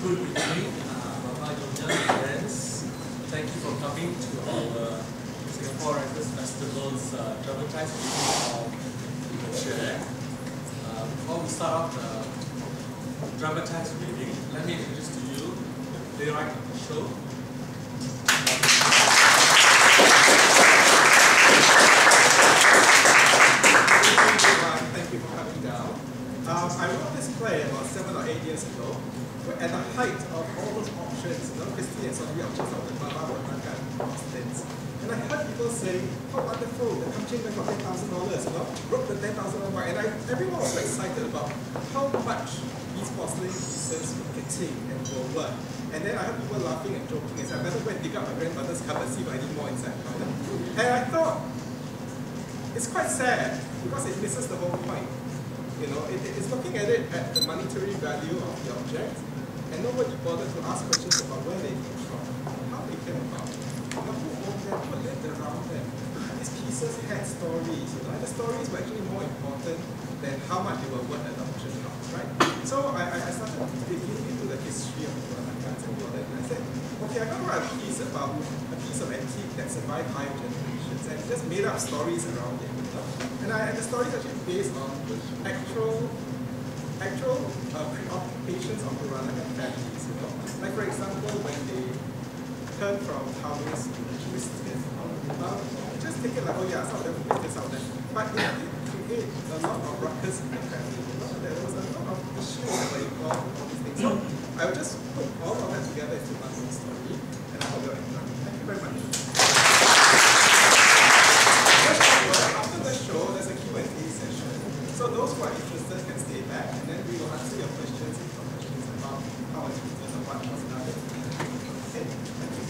Good evening, Bapak, Nyonya, friends. Thank you for coming to our Singapore Writers Festival's dramatized reading of The Chair. Before we start off the dramatized reading, let me introduce to you the playwright of the show. Thank you for coming down. I wrote this play about 7 or 8 years ago. At the height of all those auctions, Christie and Sotheby's auctions of the Malaccan porcelains. And I heard people say, how wonderful, the country went for $10,000, broke the $10,000 mark. And everyone was so excited about how much these porcelain pieces were getting and were worth. And then I heard people laughing and joking and said, I better go and dig up my grandmother's cupboard and see if I need more inside. And I thought, it's quite sad because it misses the whole point. You know, it's looking at it at the monetary value of the object, and nobody bothered to ask questions about where they came from, how they came about, who owned them, what lived around them. These pieces had stories, and the stories were actually more important than how much they were worth at the auction house, right? So I started digging into the history of the Peranakan and all that, and I said, okay, I'm going to write a piece about a piece of antique that survived 5 generations, and just made up stories around it. And the story is actually based on actual preoccupations of Peranakan families. Like for example, when they turn from Taoist to Christian, just take it like, oh yeah, some of them will get this out there. But it did create a lot of ruckus in the family. There was a lot of issues that were involved in all these things. So I will just put all of that together into one story, and I hope you'll enjoy it. Thank you very much. After the show, there's a Q&A session. So those who are interested can stay back, and then we will answer your questions if you have questions about how it's written or what was done. Okay, thank you.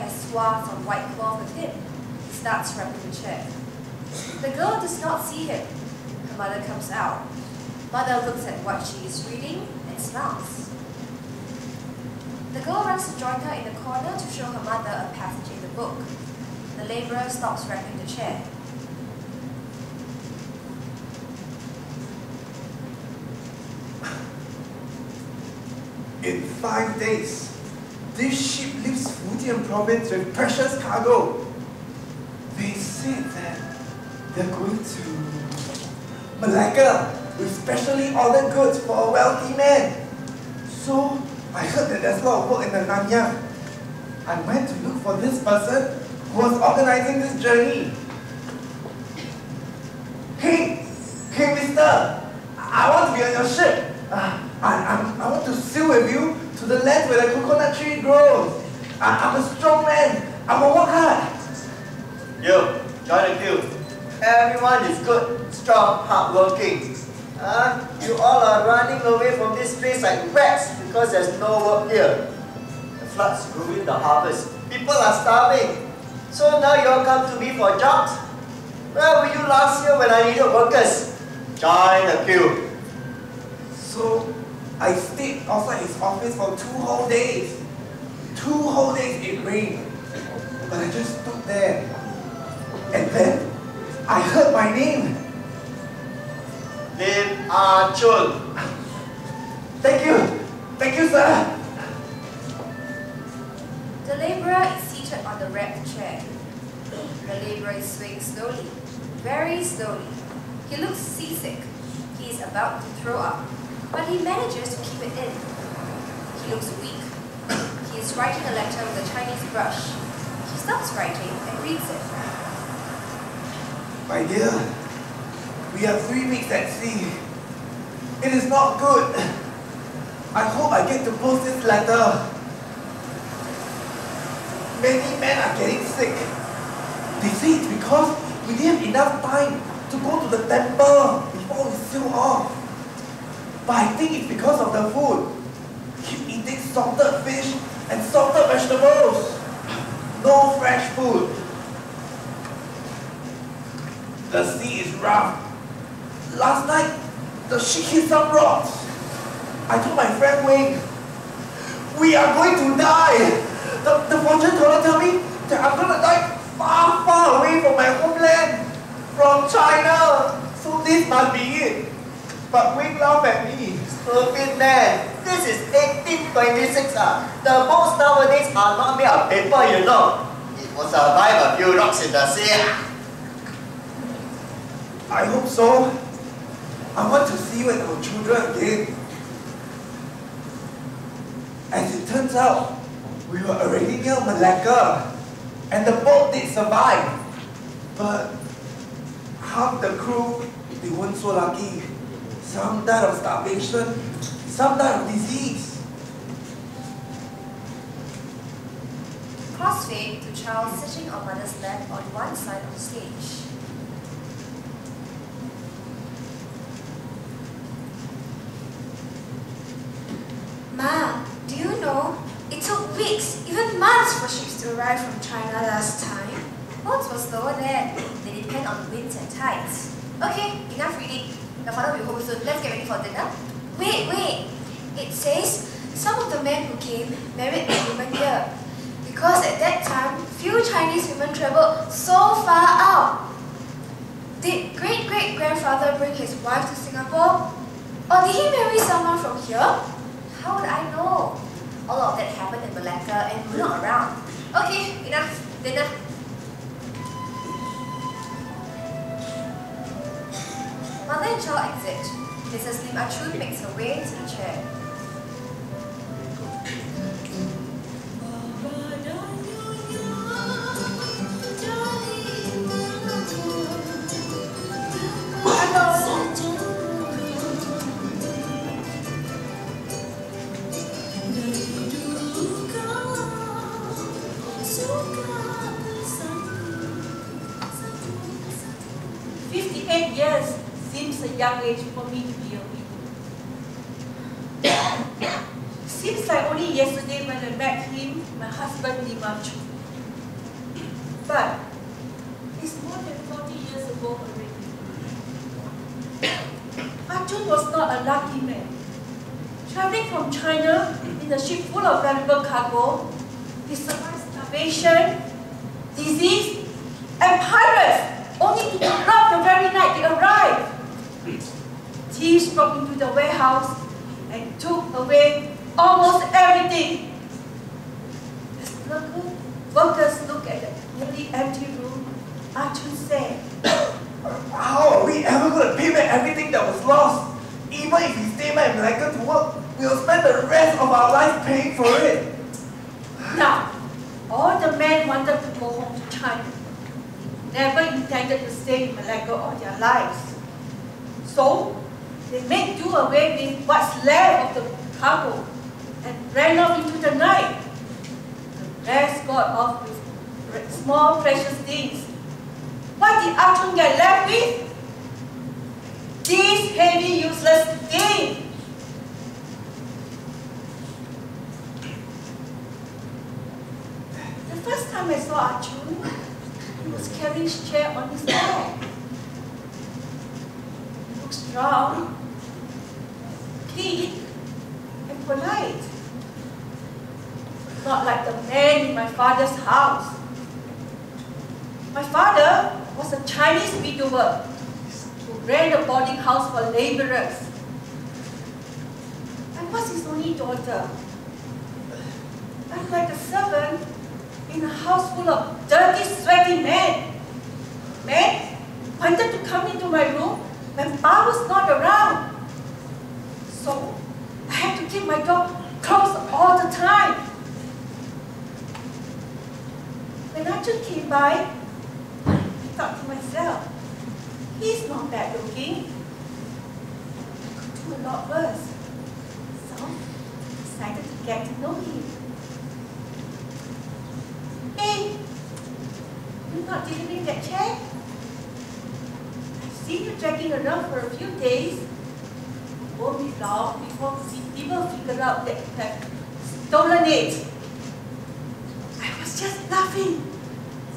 Swaths of white cloth with him. He starts wrapping the chair. The girl does not see him. Her mother comes out. Mother looks at what she is reading and smiles. The girl runs to join her in the corner to show her mother a passage in the book. The labourer stops wrapping the chair. In 5 days, this ship leaves Fujian province with precious cargo. They said that they're going to Malacca with specially ordered goods for a wealthy man. So I heard that there's a lot of work in the Nanyang. I went to look for this person who was organizing this journey. Hey mister, I want to be on your ship. I want to sail with you to the land where the coconut tree grows. I'm a strong man. I will work hard. Yo, join the queue. Everyone is good, strong, hardworking. You all are running away from this place like rats because there's no work here. The floods ruined the harvest. People are starving. So now you all come to me for jobs? Where were you last year when I needed workers? Join the queue. So, I stayed outside his office for 2 whole days. 2 whole days it rained. But I just stood there. And then, I heard my name. Lim Ah Chun. Thank you. Thank you, sir. The laborer is seated on the wrapped chair. The laborer is swaying slowly, very slowly. He looks seasick. He is about to throw up, but he manages to keep it in. He looks weak. He is writing a letter with a Chinese brush. He stops writing and reads it. My dear, we are 3 weeks at sea. It is not good. I hope I get to post this letter. Many men are getting sick. They say it's because we didn't have enough time to go to the temple before we sail off. But I think it's because of the food. Keep eating salted fish and salted vegetables. No fresh food. The sea is rough. Last night, the ship hit some rocks. I told my friend Wong, we are going to die. The fortune teller told me that I'm going to die far, far away from my homeland, from China. So this must be it. But Wong laughed at me. Stupid man. This is 1826. The boats nowadays are not made of paper, you know. It will survive a few rocks in the sea. I hope so. I want to see you and our children again. As it turns out, we were already near Malacca, and the boat did survive. But half the crew, they weren't so lucky. Some died of starvation, some died of disease. Crossfade to child sitting on mother's lap on one side of the stage. Ma, do you know, it took weeks, even months for ships to arrive from China last time. Boats were slower then. They depend on winds and tides. Okay, enough reading. Your father will be home soon. Let's get ready for dinner. Wait. It says some of the men who came married the women here. Because at that time, few Chinese women traveled so far out. Did great-great-grandfather bring his wife to Singapore? Or did he marry someone from here? How would I know? All of that happened in Malacca and we're not around. Okay, enough. Dinner. Mother and child exit. Mrs. Lim Ah Chun makes her way to the chair. Seems a young age for me to be a widow. Seems like only yesterday when I met him, my husband Lim Ah Chun. But it's more than 40 years ago already. Ah Chun was not a lucky man. Traveling from China in a ship full of valuable cargo, he survived starvation, disease, and pirates, only to be robbed the very night they arrived. Thieves broke into the warehouse and took away almost everything. As workers look at the nearly empty room, Ah Chun said, How are we ever going to pay back everything that was lost? Even if we stay back in Malacca to work, we'll spend the rest of our life paying for it. now, all the men wanted to go home to China. Never intended to stay in Malacca all their lives. So, they made do away with what's left of the cargo and ran off into the night. The rest got off with small precious things. What did Ah Chun get left with? These heavy, useless things. The first time I saw Ah Chun, carrying his chair on his back. He looks strong, clean, and polite. Not like the man in my father's house. My father was a Chinese widower who ran a boarding house for laborers. I was his only daughter. I'm like a servant in a house full of dirty, sweaty men. Men wanted to come into my room when Pa was not around. So I had to keep my door closed all the time. When Arjun came by, I thought to myself, he's not bad looking. I could do a lot worse. So I decided to get to know him. Hey, you're not delivering that check? I've seen you dragging around for a few days. It won't be long before people figure out that you have stolen it. I was just laughing.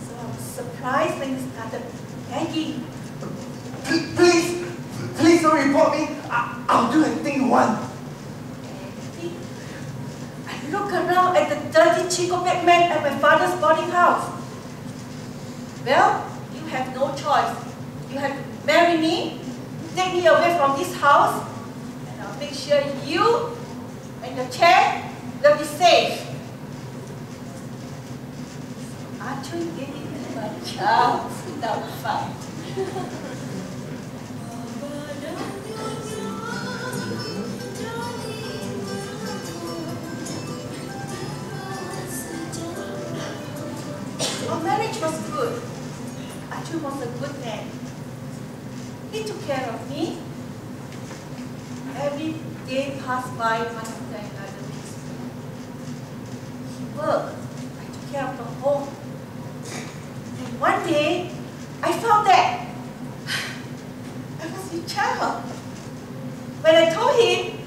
So I was surprised when you started begging. Please don't report me. I'll do anything you want. I look around at the dirty chico-back man at my father's boarding house. Well, you have no choice. You have to marry me, take me away from this house, and I'll make sure you and your chair will be safe. Arjun gave it to my child without fight. Our marriage was good. Arjun was a good man. He took care of me. Every day passed by one after another. He worked. I took care of the home. And one day, I found that I was his child. When I told him,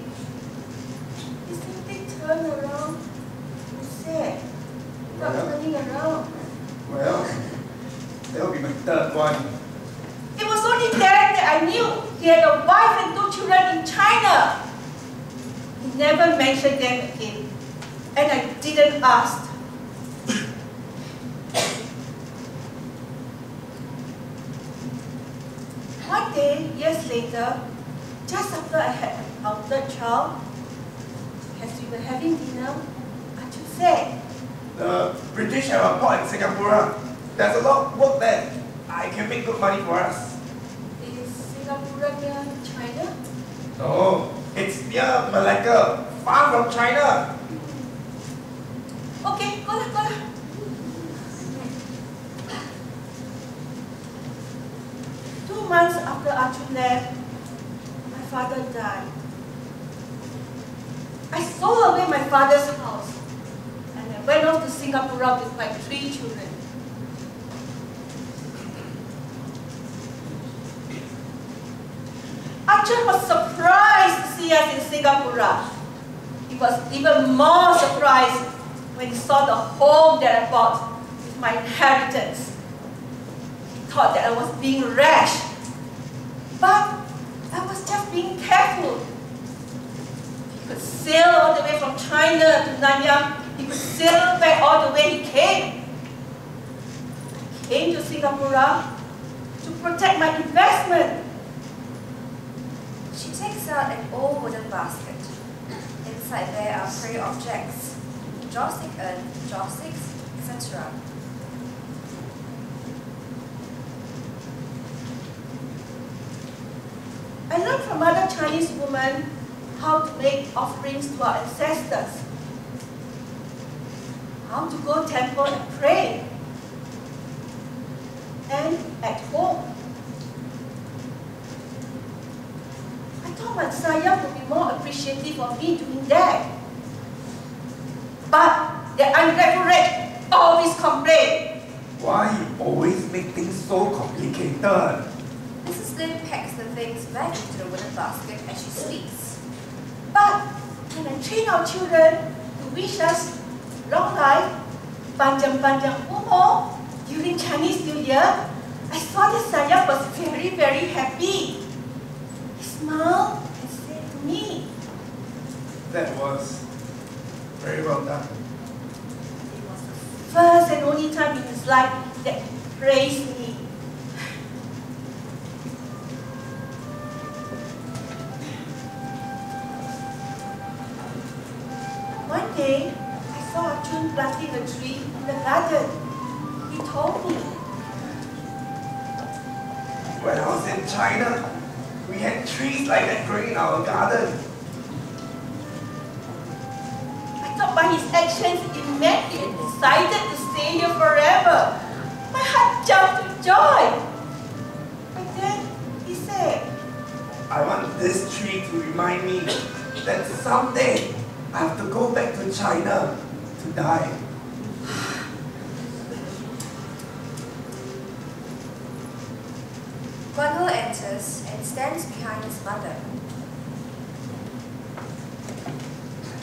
he simply turned around and said, "Stop turning around." Well, that'll be my third one. It was only then that I knew he had a wife and 2 children in China. He never mentioned them again, and I didn't ask. One day, years later, just after I had our 3rd child, as we were having dinner, Arjun said, The British have a port in Singapore. There's a lot of work there. I can make good money for us. "Is Singapore near China?" No, it's near Malacca, far from China. Okay, go lah. 2 months after Arjun left, my father died. I sold away my father's house and I went off to Singapore with my 3 children. Arjun was surprised to see us in Singapore. He was even more surprised when he saw the home that I bought with my inheritance. He thought that I was being rash, but I was just being careful. He could sail all the way from China to Nanyang. He could sail back all the way he came. I came to Singapore to protect my investment. She takes out an old wooden basket. Inside there are prey objects, joystick urn, joysticks, etc. I learned from other Chinese women how to make offerings to our ancestors, how to go temple and pray, and at home. I thought my Messiah would be more appreciative of me doing that. But the ungrateful wretch always complained. Why you always make things so complicated? Mrs. Lim packs the things back into the wooden basket as she speaks. But when I train our children to wish us long life, panjang-panjang umur, During Chinese New Year, I saw this Saya was very, very happy. He smiled and said to me, That was very well done. it was the first and only time in his life that he praised me. One day, I saw Choo planting a tree in the garden. He told me, When I was in China, we had trees like that growing in our garden. I thought by his actions it meant he had decided to stay here forever. My heart jumped with joy. But then he said, I want this tree to remind me that someday I have to go back to China to die. Guan enters and stands behind his mother.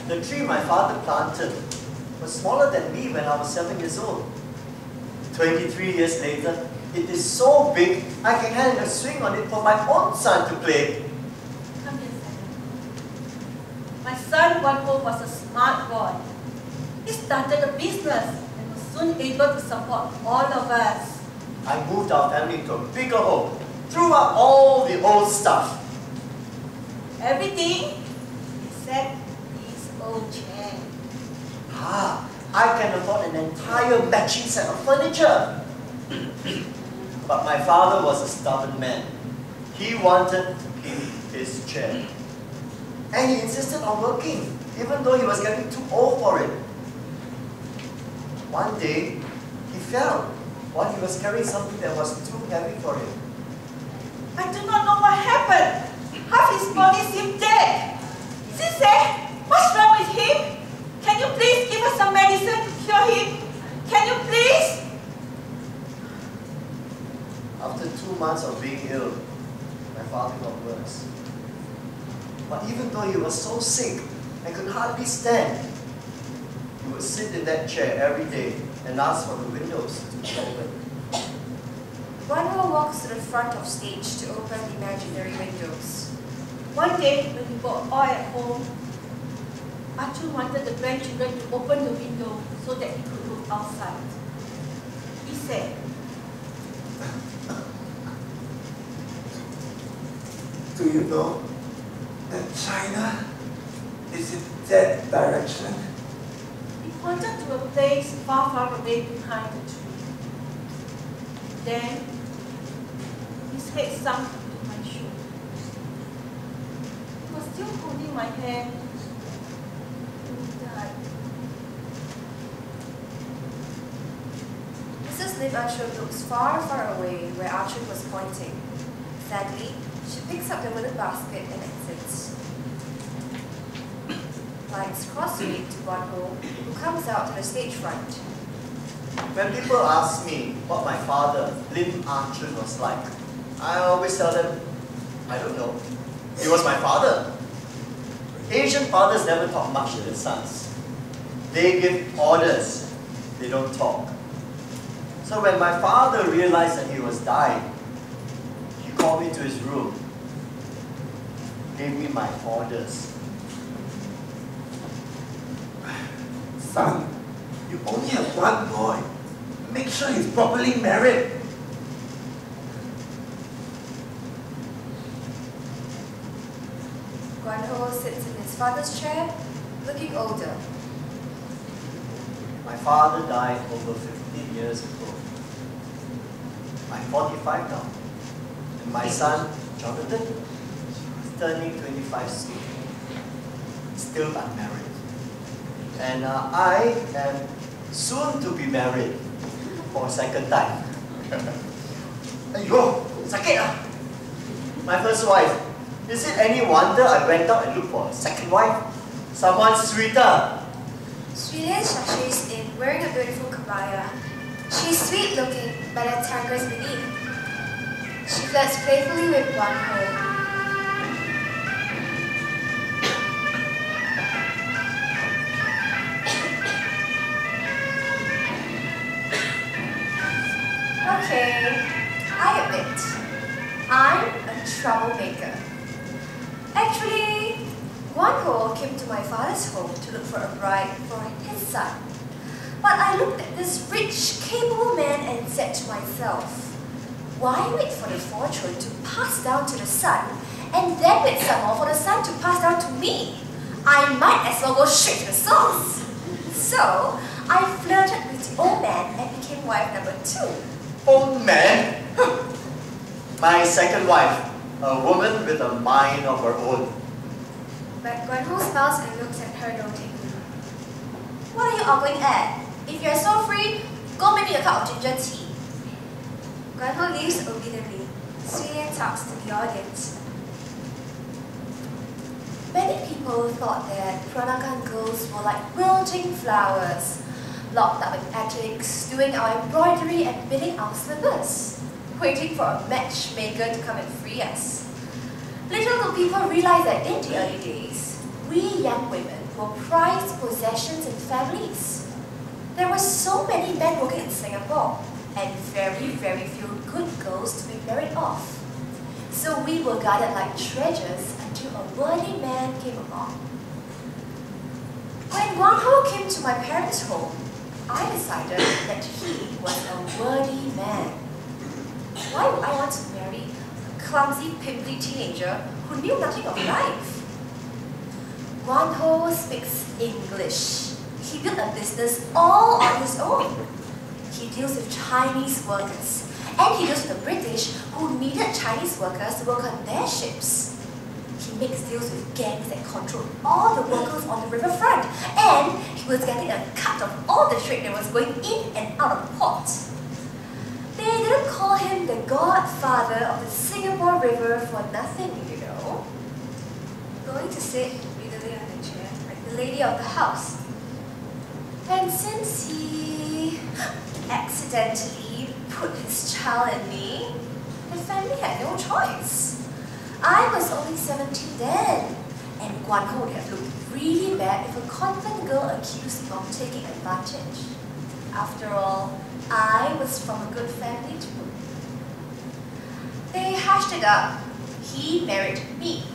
The tree my father planted was smaller than me when I was 7 years old. 23 years later, it is so big I can hang a swing on it for my own son to play. "Come here, Simon." My son Wong was a smart boy. He started a business and was soon able to support all of us. I moved our family to a bigger home, threw up all the old stuff. Everything except this old chair. I can afford an entire matching set of furniture. But my father was a stubborn man. He wanted to keep his chair. And he insisted on working, even though he was getting too old for it. One day, he fell while he was carrying something that was too heavy for him. I do not know what happened. Half his body seemed dead. Sise, what's wrong with him? Can you please give us some medicine to cure him? Can you please? After 2 months of being ill, my father got worse. But even though he was so sick and could hardly stand, he would sit in that chair every day and ask for the windows to be open. Guan walks to the front of stage to open the imaginary windows. One day, when we were all at home, Archie wanted the grandchildren to open the window so that he could look outside. He said, Do you know that China is in that direction? he pointed to a place far, far away behind the tree. Then, his head sunk to my shoulder. He was still holding my hand. He died. Mrs. Lim Archer looks far, far away where Archer was pointing. Sadly, she picks up the wooden basket and exits. Lights cross-street to Guan who comes out to the stage front. When people ask me what my father, Lim Archer, was like, I always tell them, I don't know. He was my father. Asian fathers never talk much to their sons. They give orders, they don't talk. So when my father realized that he was dying, he called me to his room, gave me my orders. Son, you only have one boy. Make sure he's properly married. Guan sits in his father's chair, looking older. My father died over 15 years ago. I'm 45 now. And my son, Jonathan, is turning 25 soon. Still unmarried. And I am soon to be married for a second time. Aiyo, sakit ah! My first wife. Is it any wonder I went out and looked for a second wife? Someone sweeter. Sweetie sashays in, wearing a beautiful kabaya. She is sweet looking, but at tigers beneath. She flirts playfully with Guan I admit, I'm a troublemaker. Actually, Wong came to my father's home to look for a bride for his son. But I looked at this rich, capable man and said to myself, why wait for the fortune to pass down to the son and then wait some more for the son to pass down to me? I might as well go straight to the source. So, I flirted with the old man and became wife number 2. Old man? My second wife, a woman with a mind of her own. But Guan Ho smiles and looks at her doubtingly. What are you ogling at? If you're so free, go make me a cup of ginger tea. Guan Ho leaves obediently. Sui Lian talks to the audience. Many people thought that Peranakan girls were like wilting flowers, locked up in attics, doing our embroidery and bidding our slippers, waiting for a matchmaker to come and free us. Little do people realize that in the early days, we young women were prized possessions in families. There were so many men working in Singapore, and very, very few good girls to be married off. So we were guarded like treasures until a worthy man came along. When Wong Ho came to my parents' home, I decided that he was a worthy man. Why would I want to marry a clumsy, pimply teenager who knew nothing of life? Wong Ho speaks English. He built a business all on his own. He deals with Chinese workers, and he deals with the British who needed Chinese workers to work on their ships. He makes deals with gangs that control all the workers on the riverfront, and he was getting a cut of all the trade that was going in and out of port. They didn't call him the godfather of the Singapore River for nothing, you know. Going to sit immediately on the chair, like the lady of the house. And since he accidentally put his child in me, the family had no choice. I was only 17 then, and Guan Ho would have looked really bad if a convent girl accused him of taking advantage. After all, I was from a good family too. They hashed it up. He married me.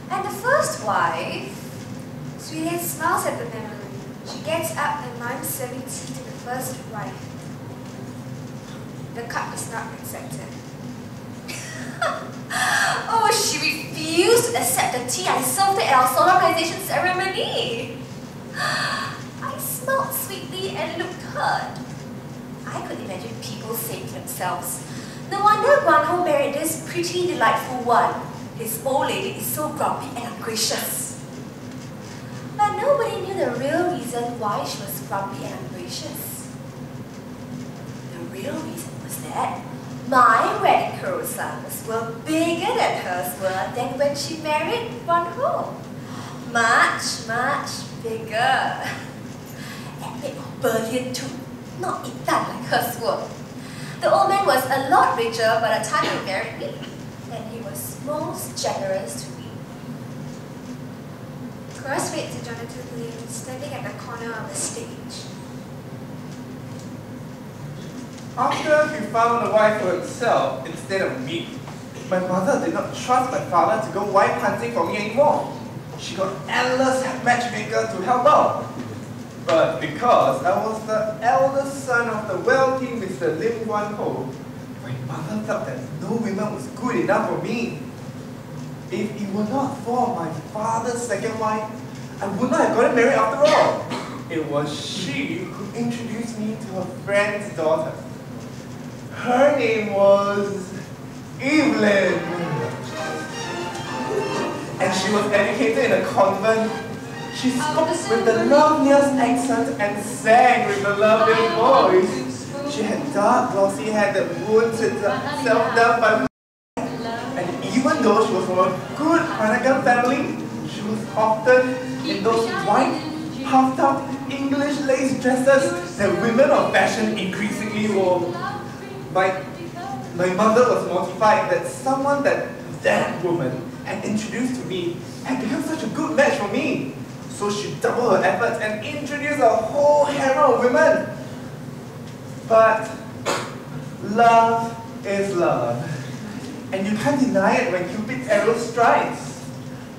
And the first wife... Sui Lian smiles at the memory. She gets up and mimes serving tea to the first wife. The cup is not accepted. Oh, she refused to accept the tea I served her at our solemnization ceremony. I smelled sweetly and looked hurt. I could imagine people saying to themselves, no wonder Guan Ho married this pretty, delightful one. His old lady is so grumpy and ungracious. But nobody knew the real reason why she was grumpy and ungracious. The real reason was that my wedding croissants were bigger than hers were than when she married Guan Ho. Much, much bigger. And made of beryllium too, not itan like hers were. The old man was a lot richer by the time he married me, and he was most generous to me. Chorus fades to Jonathan Lim standing at the corner of the stage. After he found a wife for himself instead of me, my mother did not trust my father to go wife hunting for me anymore. She got endless matchmaker to help out. But because I was the eldest son of the wealthy Mr. Lim Guan Ho, my mother felt that no woman was good enough for me. If it were not for my father's second wife, I would not have gotten married after all. It was she who introduced me to her friend's daughter. Her name was Evelyn. And she was educated in a convent. She spoke with the loveliest accent and sang with the loveliest voice. She had dark, glossy hair that wounds itself down by. And even though she was from a good Peranakan family, she was often in those white, puffed-up English lace dresses that women of fashion increasingly wore. My mother was mortified that someone that woman had introduced to me had become such a good match for me. So she doubled her efforts and introduced a whole harem of women. But Love is love. And you can't deny it when Cupid's arrow strikes.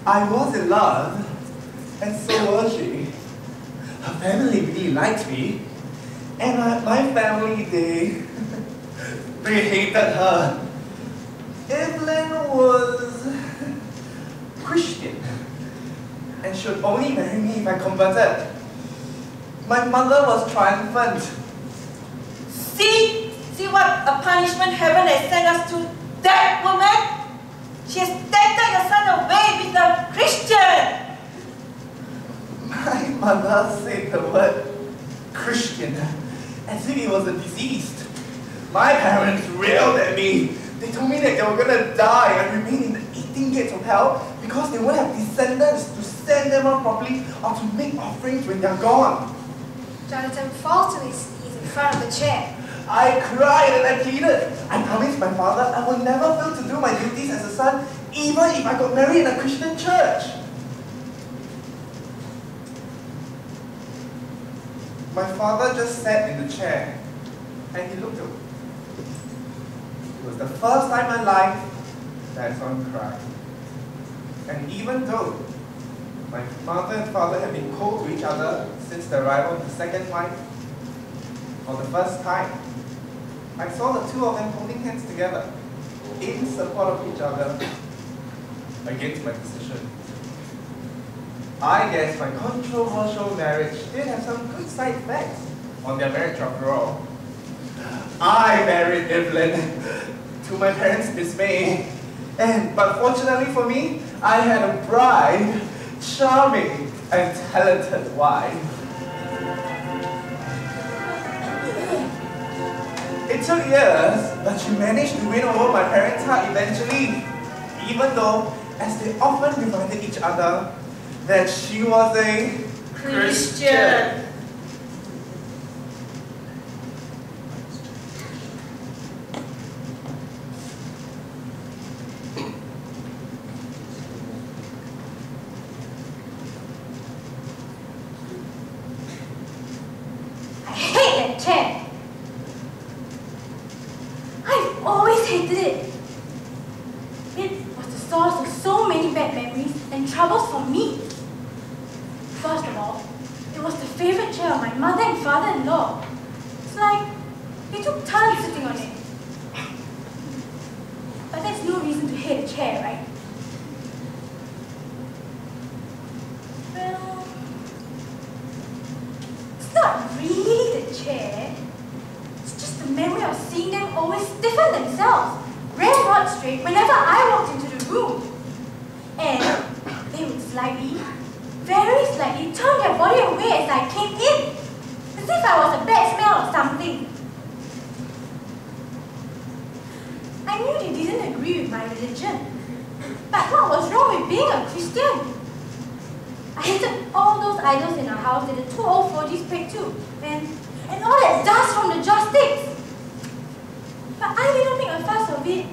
I was in love, and so was she. Her family really liked me. And my family, they hated her. Evelyn was Christian and should only marry me if I converted. My mother was triumphant. See what a punishment heaven has sent us to that woman? She has taken your son away with a Christian. My mother said the word Christian as if it was a disease. My parents railed at me. They told me that they were going to die and remain in the 18 gates of hell because they won't have descendants to send them out properly or to make offerings when they're gone. Jonathan falls to his knees in front of the chair. I cried and I pleaded. I promised my father I would never fail to do my duties as a son, even if I got married in a Christian church. My father just sat in the chair and he looked at me. It was the first time in my life that I saw him cry. And even though my mother and father had been cold to each other since the arrival of the second wife, for the first time, I saw the two of them holding hands together in support of each other against my decision. I guess my controversial marriage did have some good side effects on their marriage after all. I married Evelyn to my parents' dismay, but fortunately for me, I had a bright, charming, and talented wife. It took years, but she managed to win over my parents' heart eventually, even though, as they often reminded each other, that she was a Christian. I hate that chair. I've always hated it. It was the source of so many bad memories and troubles for me. First of all, it was the favorite chair of my mother and father-in-law. It's like they took turns sitting on it. But that's no reason to hate a chair, right? Well, it's not really the chair. It's just the memory of seeing them always stiffen themselves, ramrod straight whenever I walked into the room. And they would slightly, very slightly, turn their body away as I came in, as if I was a bad smell or something. I knew they didn't agree with my religion, but what was wrong with being a Christian? I hated all those idols in our house that the two old fogies prayed to, and all that dust from the joss sticks. But I didn't make a fuss of it.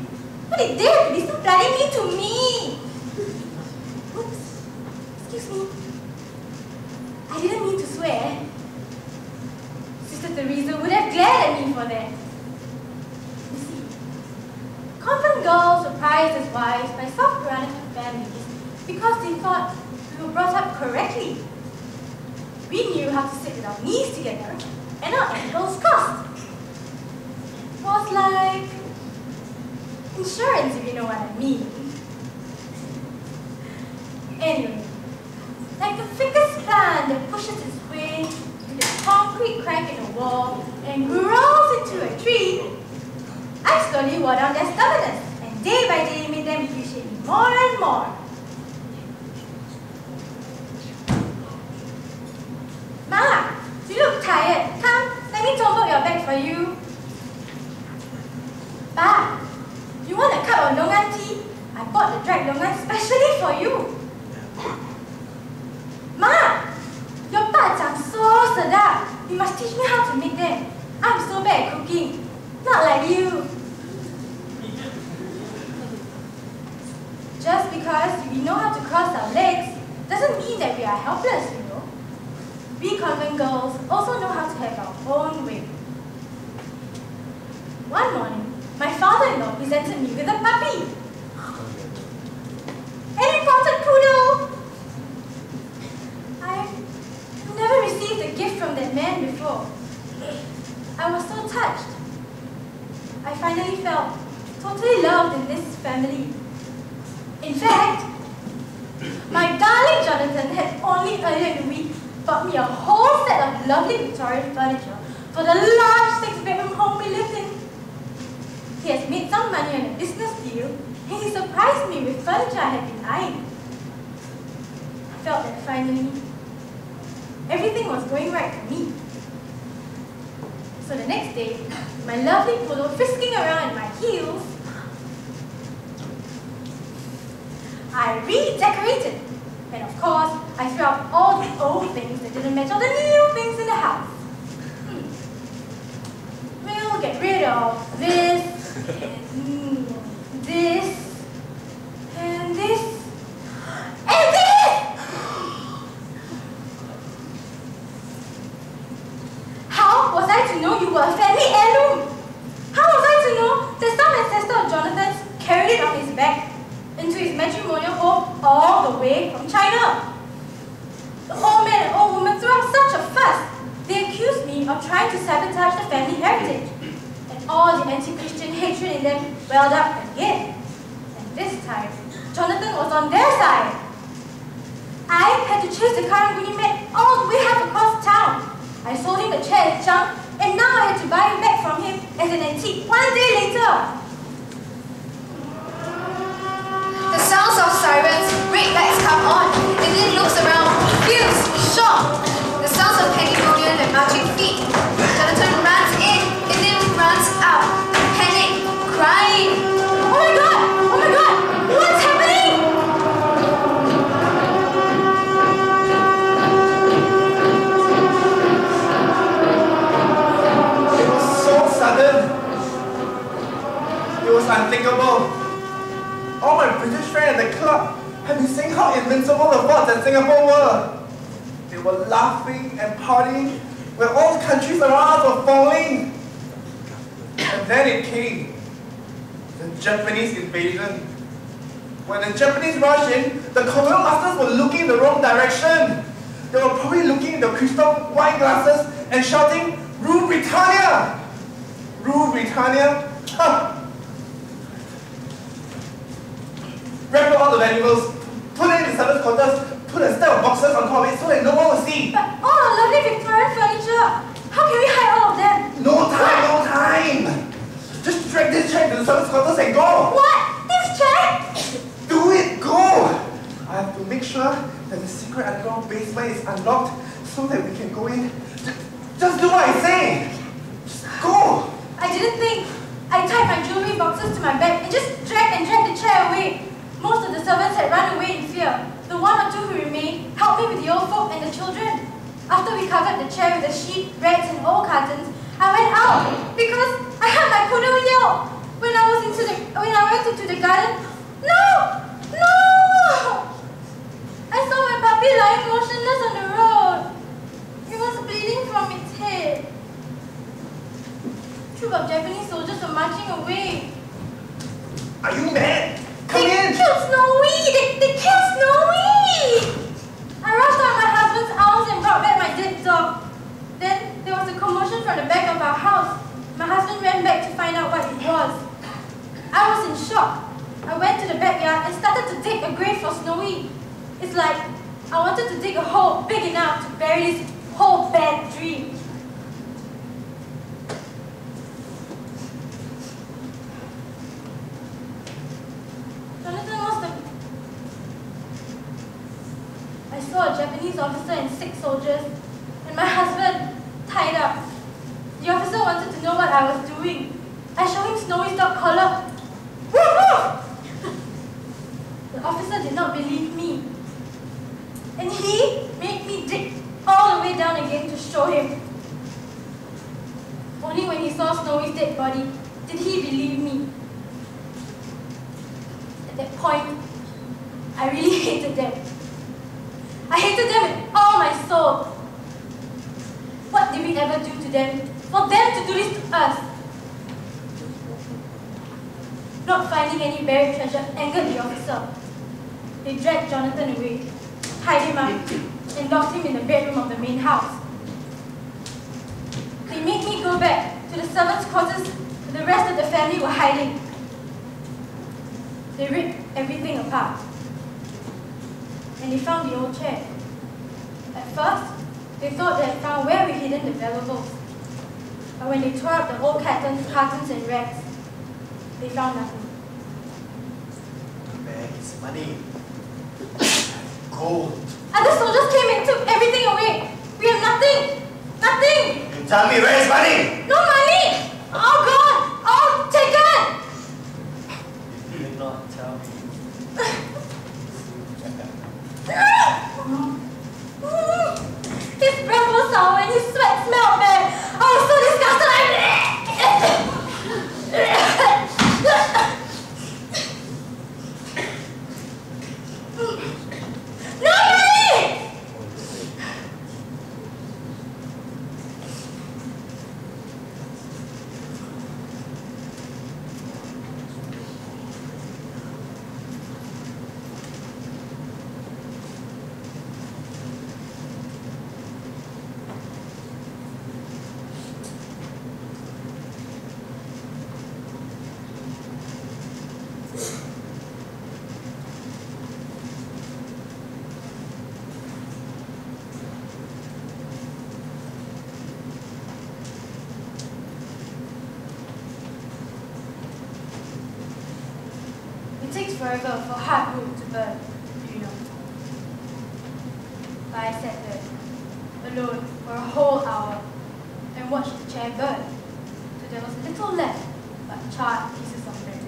But they did. They still bloody mean to me. Oops. Excuse me. I didn't mean to swear. Sister Teresa would have glared at me for that. You see, convent girls were prized as wives by some Peranakan families because they thought we were brought up correctly. We knew how to sit with our knees together and our ankles crossed. It was like insurance, if you know what I mean. Anyway, like the ficus plant that pushes its way through the concrete crack in the wall and grows into a tree, I slowly wore down their stubbornness and day by day made them appreciate me more and more. Ma, you look tired. Come, let me tumble your bag for you. Pa, you want a cup of longan tea? I bought the dried longan specially for you. Ma, your bak-chang so sedap. You must teach me how to make them. I'm so bad at cooking. Not like you. Just because we know how to cross our legs doesn't mean that we are helpless, you know. We convent girls also know how to have our own way. One morning, presented me with a puppy. An imported poodle! I've never received a gift from that man before. I was so touched. I finally felt totally loved in this family. In fact, my darling Jonathan had only earlier in the week bought me a whole set of lovely Victorian furniture for the large 6-bedroom home we lived in. He has made some money on a business deal, and he surprised me with furniture I had been eyeing. I felt that finally, everything was going right for me. So the next day, my lovely poodle frisking around in my heels, I redecorated. And of course, I threw out all the old things that didn't match all the new things in the house. We'll get rid of this, and this, and this, and this! How was I to know you were a family heirloom? How was I to know that some ancestor of Jonathan's carried it on his back into his matrimonial home all the way from China? The old man and old woman threw up such a fuss. They accused me of trying to sabotage the family heritage, and all the anti-Christian hatred in them welled up again. And this time, Jonathan was on their side. I had to chase the Karanguni man all the way half across town. I sold him the chair as junk, and now I had to buy it back from him as an antique 1 day later. The sounds of sirens, red lights come on, and then looks around, confused, shocked. The sounds of pandemonium and marching feet. Jonathan runs in, and then runs out, panic, crying. Oh my God! Oh my God! What's happening? It was so sudden. It was unthinkable. All my British friends at the club had been saying how invincible the forts in Singapore were. They were laughing and partying when all the countries around us were falling. And then it came. The Japanese invasion. When the Japanese rushed in, the colonial masters were looking in the wrong direction. They were probably looking in the crystal wine glasses and shouting, "Rule Britannia! Rule Britannia!" Huh. Wrap up all the valuables, put it in the servants' quarters, put a stack of boxes on top of it so that no one will see. But all our lovely Victorian furniture, how can we hide all of them? No time, no time! Just drag this chair to the servants' quarters and go! What? This chair? Do it, go! I have to make sure that the secret underground basement is unlocked so that we can go in. Just do what I say! Just go! I didn't think. I tied my jewelry boxes to my bag and just dragged the chair away. Most of the servants had run away in fear. The one or two who remained helped me with the old folk and the children. After we covered the chair with the sheet, rags, and old cartons, I went out because I heard my poodle yell. When I went into the garden, no! No! I saw my puppy lying motionless on the road. It was bleeding from its head. A troop of Japanese soldiers were marching away. Are you mad? Come They in! killed Snowy! They killed Snowy! I rushed out of my husband's arms and brought back my dead dog. Then there was a commotion from the back of our house. My husband ran back to find out what it was. I was in shock. I went to the backyard and started to dig a grave for Snowy. It's like I wanted to dig a hole big enough to bury this whole bad dream. Jonathan was the... I saw a Japanese officer and 6 soldiers, and my husband tied up. The officer wanted to know what I was doing. I showed him Snowy's dog collar. Woof woof! The officer did not believe me. And he made me dig all the way down again to show him. Only when he saw Snowy's dead body did he believe me. At that point, I really hated them. I hated them with all my soul. What did we ever do to them? For them to do this to us? Not finding any buried treasure angered the officer. They dragged Jonathan away, tied him up, and locked him in the bedroom of the main house. They made me go back to the servants' quarters where the rest of the family were hiding. They ripped everything apart. And they found the old chair. At first, they thought they had found where we hidden the valuables. But when they tore up the old cartons and rags, they found nothing. Where is money? Gold. Other soldiers came and took everything away. We have nothing. Nothing. You tell me where is money? No money. All gone. All taken. You did not tell me. His breath was sour and his sweat smelled bad. I was so disgusted. No money! It takes forever for hard wood to burn, you know. But I sat there, alone, for a whole hour, and watched the chair burn, till there was little left but charred pieces of bread.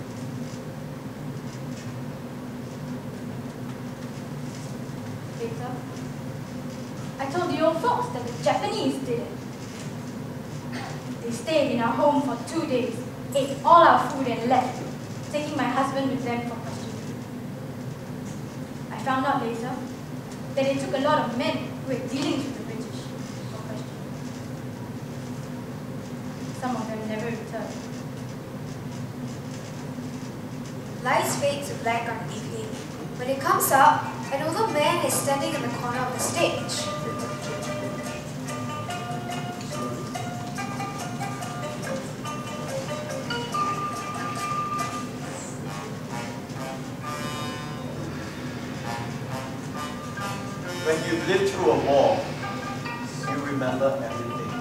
Later, I told the old folks that the Japanese did it. They stayed in our home for 2 days, ate all our food and left, taking my husband with them for questioning. I found out later that they took a lot of men who had dealings with the British for questioning. Some of them never returned. Lights fade to black on the evening. When it comes up, an older man is standing in the corner of the stage. When you've lived through a war, you remember everything.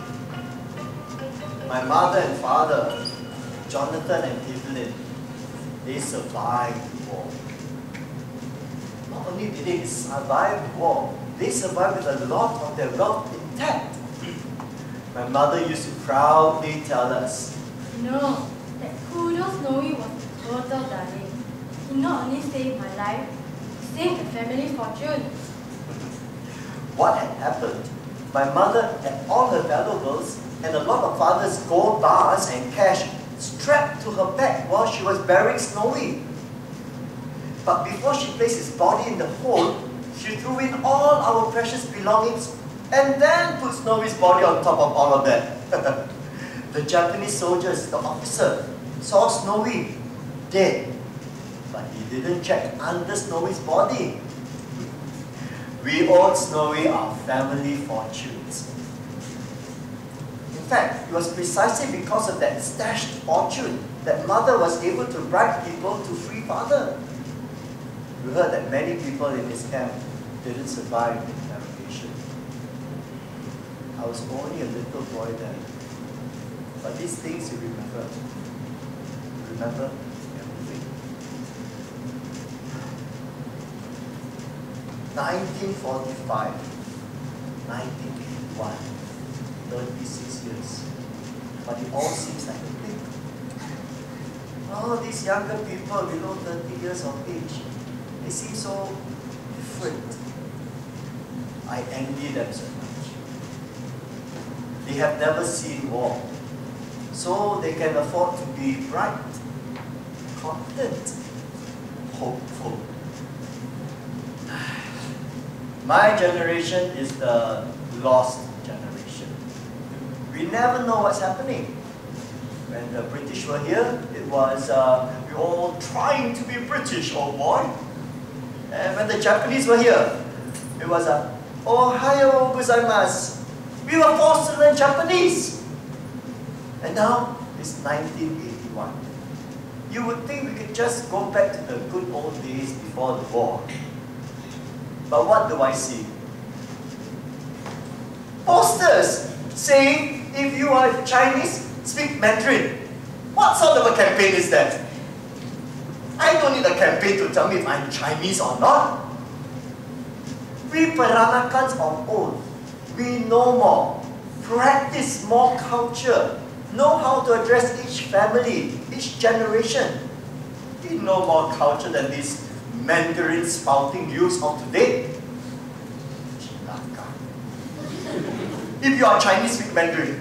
My mother and father, Jonathan and Evelyn, they survived the war. Not only did they survive the war, they survived with a lot of their wealth intact. My mother used to proudly tell us, No, that poodle Snowy was a total darling. He not only saved my life, he saved the family fortune. what had happened. My mother had all her valuables and a lot of father's gold bars and cash strapped to her back while she was burying Snowy. But before she placed his body in the hole, she threw in all our precious belongings and then put Snowy's body on top of all of that. The Japanese soldiers, the officer, saw Snowy dead, but he didn't check under Snowy's body. We owed Snowy our family fortunes. In fact, it was precisely because of that stashed fortune that mother was able to bribe people to free father. We heard that many people in his camp didn't survive the interrogation. I was only a little boy then. But these things you remember. You remember everything. 1945, 1981, 36 years. But it all seems like a blink. All these younger people below 30 years of age, they seem so different. I envy them so much. They have never seen war, so they can afford to be bright, confident, hopeful. My generation is the lost generation. We never know what's happening. When the British were here, it was, we were all trying to be British, old boy. And when the Japanese were here, it was Ohayo gozaimasu. We were forced to learn Japanese. And now, it's 1981. You would think we could just go back to the good old days before the war. But what do I see? Posters saying, if you are Chinese, speak Mandarin. What sort of a campaign is that? I don't need a campaign to tell me if I'm Chinese or not. We Peranakans of old, we know more, practice more culture, know how to address each family, each generation. We know more culture than these Mandarin spouting youths of today. If you are Chinese, speak Mandarin.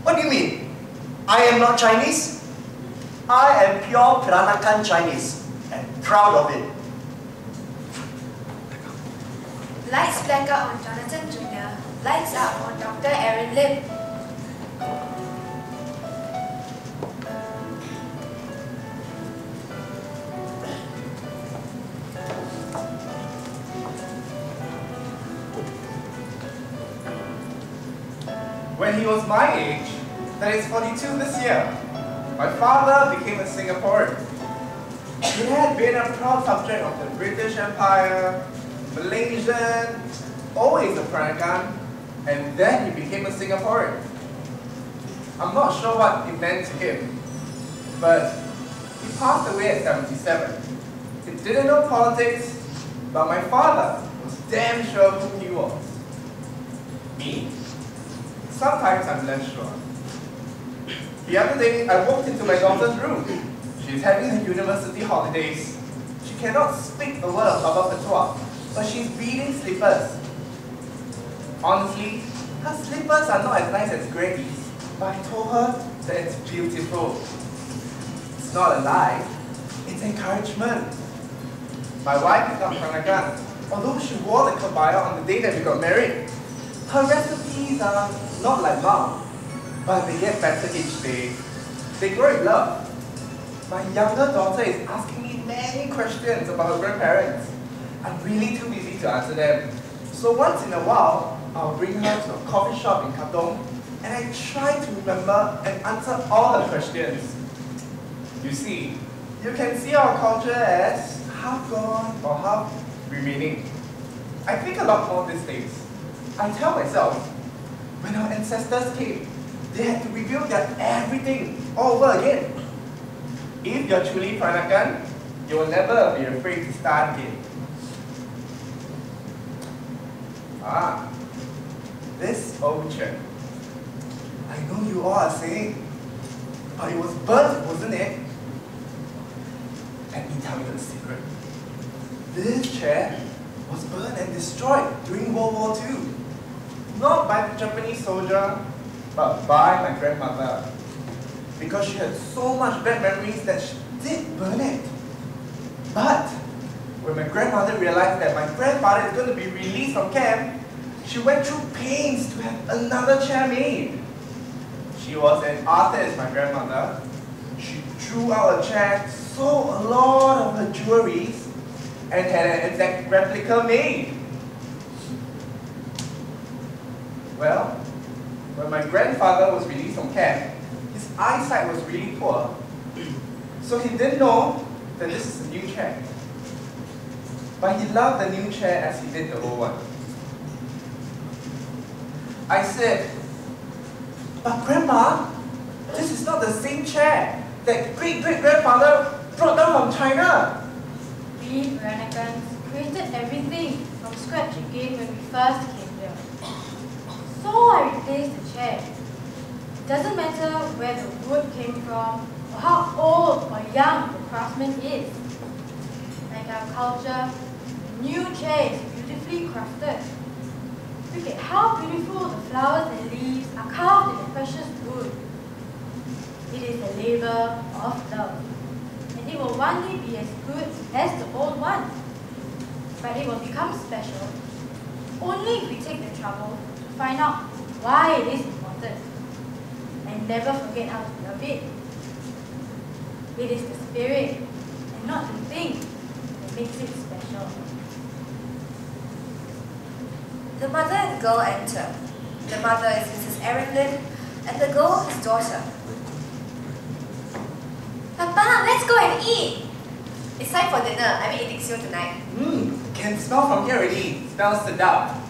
What do you mean? I am not Chinese? I am pure Peranakan Chinese and proud of it. Lights black out on Jonathan Jr., lights up on Dr. Aaron Lim. When he was my age, that is 42 this year, my father became a Singaporean. He had been a proud subject of the British Empire, Malaysian, always a Peranakan, and then he became a Singaporean. I'm not sure what it meant to him, but he passed away at 77. He didn't know politics, but my father was damn sure who he was. Me? Sometimes I'm less sure. The other day, I walked into my daughter's room. She's having her university holidays. She cannot speak a word of Baba Patois, but she's beating slippers. Honestly, her slippers are not as nice as Granny's, but I told her that it's beautiful. It's not a lie, it's encouragement. My wife is not Peranakan, although she wore the kebaya on the day that we got married. Her recipes are not like mom, but they get better each day. They grow in love. My younger daughter is asking me many questions about her grandparents. I'm really too busy to answer them. So once in a while, I'll bring her to a coffee shop in Katong, and I try to remember and answer all her questions. You see, you can see our culture as half gone or half remaining. I think a lot more these days. I tell myself, when our ancestors came, they had to rebuild their everything all over again. If you're truly Peranakan, you will never be afraid to start again. Ah, this old church. I know you all are saying, but it was burnt, wasn't it? Let me tell you the secret. This chair was burned and destroyed during World War II. Not by the Japanese soldier, but by my grandmother. Because she had so much bad memories that she did burn it. But when my grandmother realized that my grandfather is going to be released from camp, she went through pains to have another chair made. She was an artist, my grandmother. She drew out a chair, sold a lot of her jewelries, and had an exact replica made. Well, when my grandfather was released from camp, his eyesight was really poor. So he didn't know that this is a new chair. But he loved the new chair as he did the old one. I said, but Grandma, this is not the same chair that great-great-grandfather brought down from China. We Peranakans created everything from scratch again when we first came here. So I replaced the chair. It doesn't matter where the wood came from or how old or young the craftsman is. Like our culture, the new chair is beautifully crafted. Look at how beautiful the flowers and leaves are carved in the precious wood. It is a labor of love, and it will one day be as good as the old one. But it will become special only if we take the trouble to find out why it is important and never forget how to love it. It is the spirit and not the thing that makes it special. The mother and girl enter. The mother is Mrs. Aaron Lin, and the girl his daughter. Papa, let's go and eat. It's time for dinner. I'm eating soon tonight. Can smell from here already. Smells sedap.